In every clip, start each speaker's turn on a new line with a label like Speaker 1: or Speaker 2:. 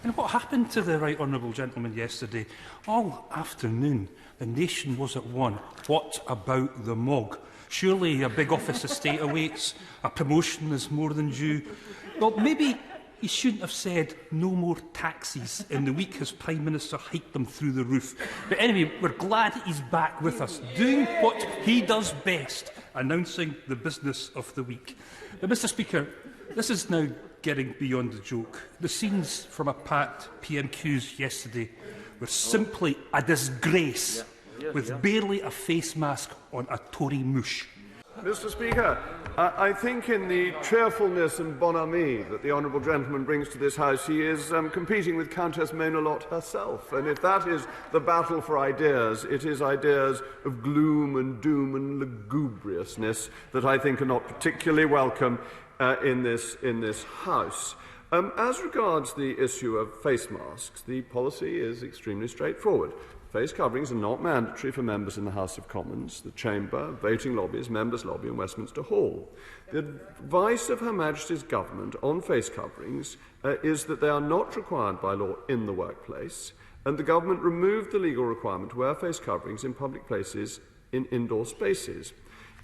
Speaker 1: And what happened to the right honourable gentleman yesterday? All afternoon, the nation was at one. What about the Mogg? Surely a big office estate awaits. A promotion is more than due. Well, maybe he shouldn't have said no more taxes in the week his Prime Minister hiked them through the roof. But anyway, we're glad he's back with us, doing what he does best, announcing the business of the week. But, Mr Speaker, this is now getting beyond the joke. The scenes from a packed PMQs yesterday were simply a disgrace, with barely a face mask on a Tory mush.
Speaker 2: Mr Speaker, I think in the cheerfulness and bonhomie that the honourable gentleman brings to this House, he is competing with Countess Mona Lott herself. And if that is the battle for ideas, it is ideas of gloom and doom and lugubriousness that I think are not particularly welcome in this House. As regards the issue of face masks, the policy is extremely straightforward. Face coverings are not mandatory for members in the House of Commons, the Chamber, voting lobbies, Members' Lobby and Westminster Hall. The advice of Her Majesty's Government on face coverings is that they are not required by law in the workplace, and the Government removed the legal requirement to wear face coverings in public places in indoor spaces.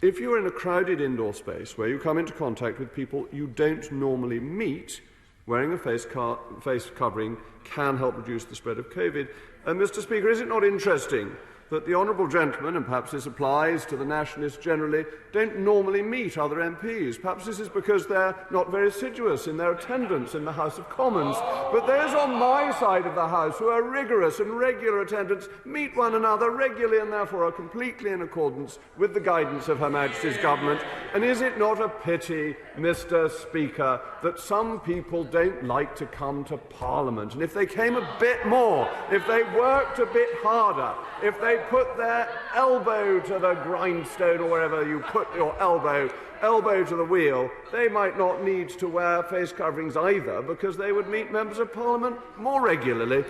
Speaker 2: If you are in a crowded indoor space where you come into contact with people you don't normally meet, wearing a face covering can help reduce the spread of COVID. And, Mr Speaker, is it not interesting that the honourable gentleman, and perhaps this applies to the nationalists generally, don't normally meet other MPs? Perhaps this is because they're not very assiduous in their attendance in the House of Commons. But those on my side of the House who are rigorous and regular attendants meet one another regularly and therefore are completely in accordance with the guidance of Her Majesty's Government. And is it not a pity, Mr Speaker, that some people don't like to come to Parliament? And if they came a bit more, if they worked a bit harder, if they put their elbow to the grindstone or wherever you put your elbow to the wheel, they might not need to wear face coverings either, because they would meet members of Parliament more regularly.